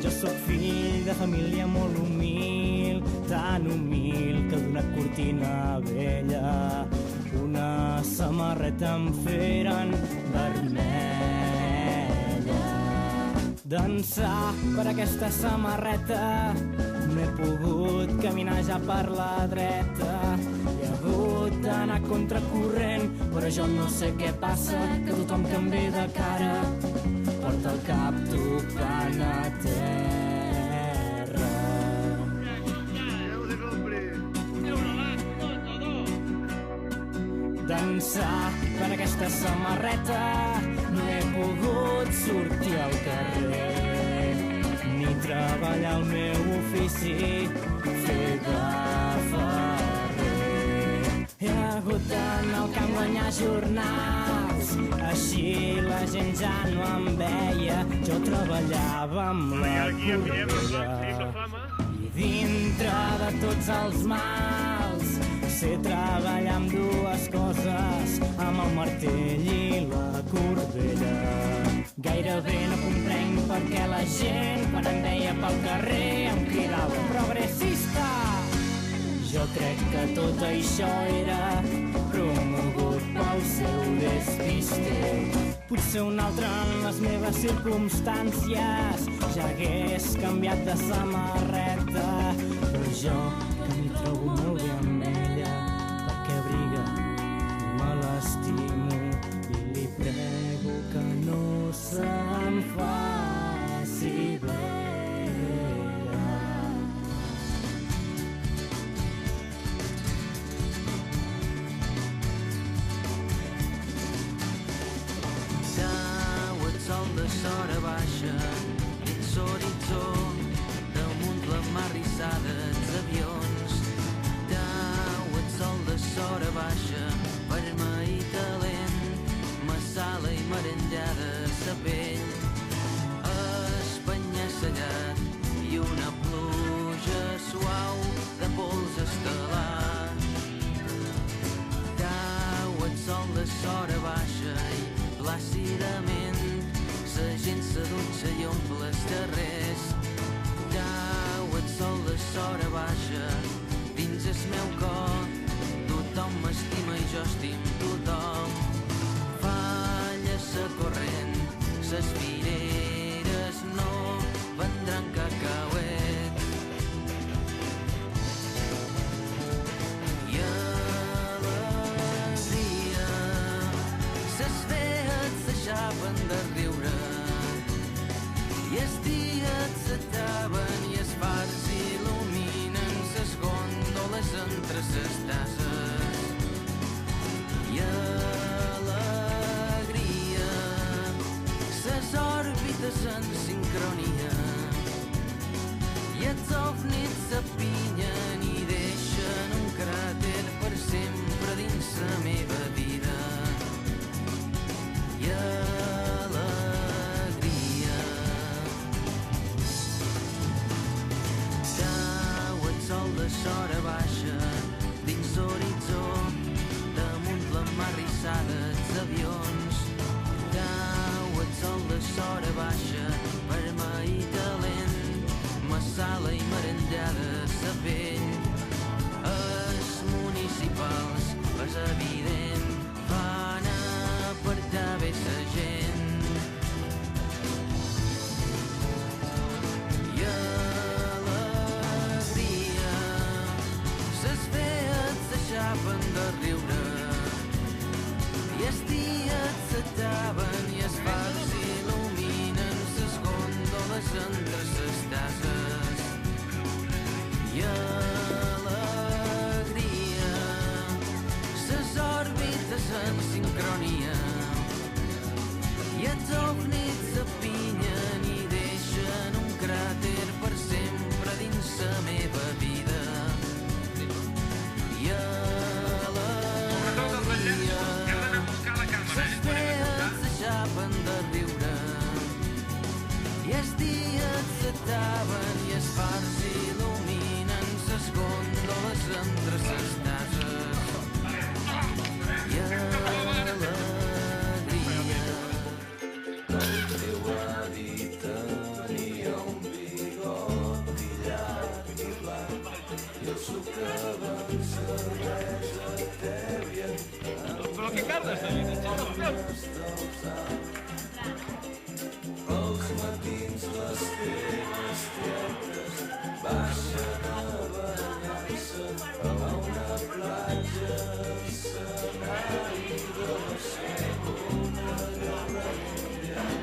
Jo sóc fill de família molt humil, tan humil que d'una cortina vella una samarreta em feren vermella. Dansar per aquesta samarreta m'he pogut caminar ja per la dreta. He hagut d'anar contracorrent, però jo no sé què passa, que tothom que em ve de cara porta el cap tocant a terra. Dansar per aquesta samarreta no he pogut sortir al carrer ni treballar el meu ofici, fer de ferrer. He hagut d'anar al camp guanyar jornals, així la gent ja no em veia. Jo treballava amb la corrella i dintre de tots els mals sé treballar amb dues coses, amb el martell i la corbella. Gairebé no comprenc per què la gent, quan em veia pel carrer, em cridava progressista. Jo crec que tot això era promogut pel seu despiste. Potser un altre en les meves circumstàncies ja hagués canviat de samarreta, però jo que m'hi trobo molt bé amb ella, perquè abriga i me l'estimo i li prego que no se'n faci vera. Sau el sol de s'hora baixa dins l'horitzó, damunt la mar rissada els avions. Dau el sol de s'hora baixa, vermell i talent, massala i merengada sa pell, espanya-sellat i una pluja suau de pols estel·lar. Dau el sol de s'hora baixa i plàcidament sa gent s'adutxa i omple els carrers. Dau el sol de s'hora baixa dins el meu cor, tothom m'estima i jo estim tothom. Falla sa corrent, ses fireres no vendran cacauet. I alegria, ses fees s'aixapen de riure, i els dies s'acaben i els fars il·luminen ses gòndoles entre ses tasses. I alegria, ses òrbites en sincronia, i els ovnis s'apinyen i deixen un cràter per sempre dins la meva vida. I alegria, dau el sol de s'hora baixa dins l'horitzó, damunt la mar rissada els avions. Dau el sol de s'hora baixa, vermell i talent, massala i merengada sa pell. Els municipals, és evident, van apartar bé sa gent. I alegria, ses fees s'aixapen de riure, i els dies s'acaben i els fars il·luminen ses gòndoles entre ses tasses. I alegria, ses òrbites en sincronia, i els ovnis s'apinyen i deixen un cràter per sempre dins la meva vida. I alegria, ses fees s'aixapen de riure, i els dies s'acaben i els fars il·luminen ses gòndoles entre ses tasses. I alegria, que Carles, Els matins les teves tietes baixa de banyar-se a una platja, escenari de la Segona Guerra Mundial.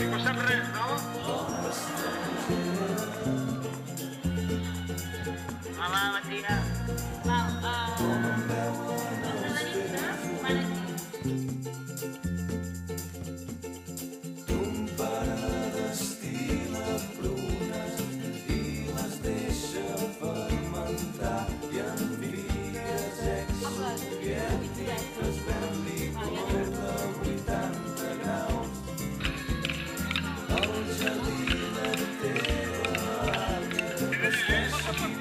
Ningú sap res, no? Dona estrangera. Hola, bon dia. Com em veuen els teus ulls. Ton pare destila prunes i les deixa fermentar i envies exsoviètiques ben licor de 80 graus. El gelí de teva àvia vesteix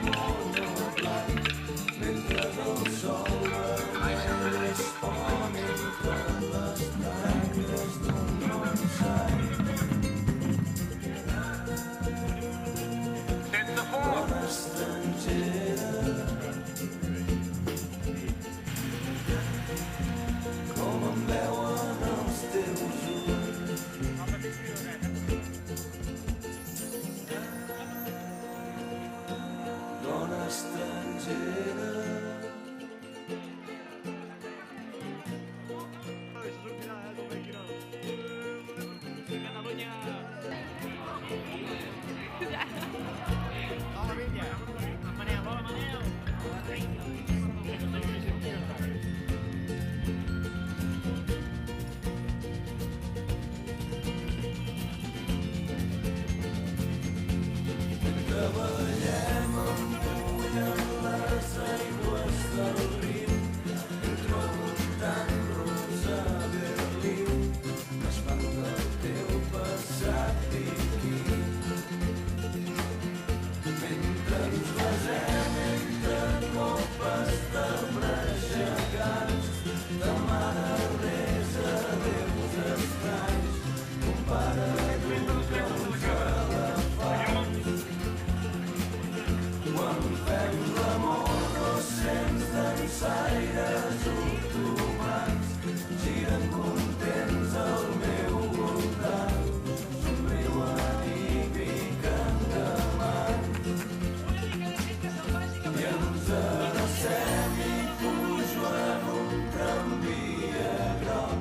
monoblanc mentre del sol vermell es pon entre les branques d'un bonsai. Sense foc. Dona estrangera, com em veuen els teus ulls. Dona estrangera. Treballem empullant les aigües del Rin, introductant rosa a Berlín. M'espanta el teu passat piquí. Mentre ens besem entre copes de braç gegants, de mare res a déus estranys, compara duc els elefants. Quan fem l'amor no sents dansaires otomans, giren contents al meu voltant, somriuen i piquen de mans. I ens abracem i pujo en un tramvia groc.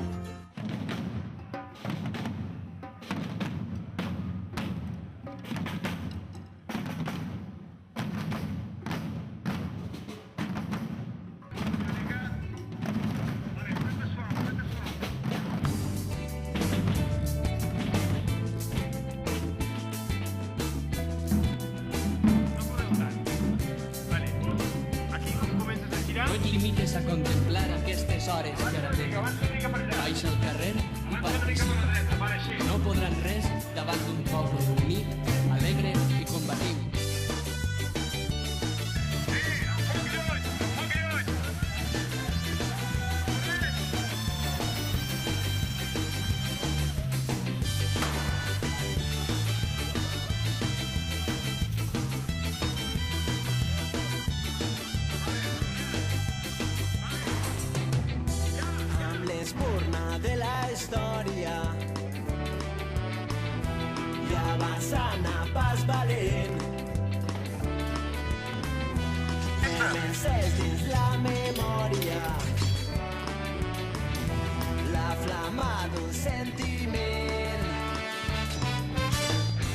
No et limites a contemplar aquestes hores que ara tenen. Baixa al carrer i participa. No podran res davant d'un poble unit, alegre i combatiu. Amb l'espurna de la història i avançant a pas valent, hem encès dins la memòria la flama d'un sentiment.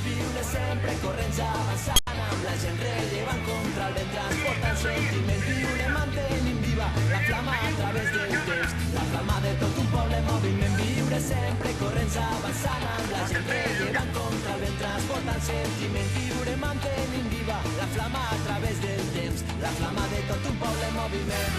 Viure sempre corrents avançant amb la gent rellevant contra el vent transportant sentiment. Viure mantenint viva la flama a través del temps, la flama de tot un poble moviment. Viure sempre corrents avançant amb la gent rellevant contra el vent transportant sentiment. Viure mantenint viva la flama a través del temps, la flama de tot un poble moviment.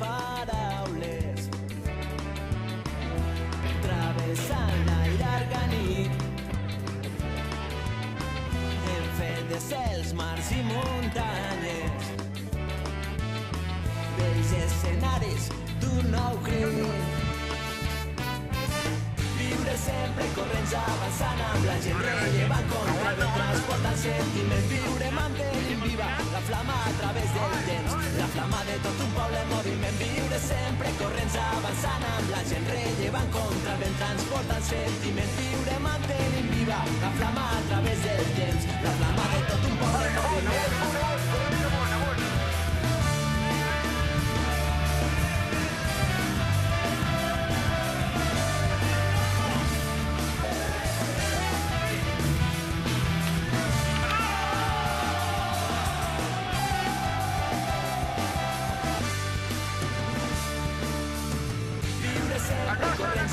paraules travessant la llarga nit. Hem fet de cels, mars i muntanyes vells escenaris d'un nou crit. Viure sempre corrents avançant amb la gent rellevant contra el transportant sentiment. Viure mantenint viva la flama a través del temps, la flama de tot un poble en moviment. Viure sempre corrents avançant amb la gent rellevant contra el transportant sentiment. Viure mantenint viva la flama a través del temps, la flama de tot un poble en moviment.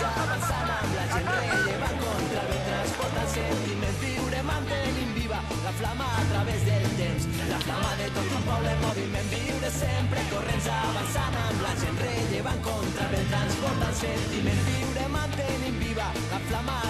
Avançant amb la gent rellevant contra el transportant sentiment. Viure mantenint viva la flama a través del temps, la flama de tot un poble en moviment. Viure sempre corrents avançant amb la gent rellevant contra el transportant sentiment. Viure mantenint viva la flama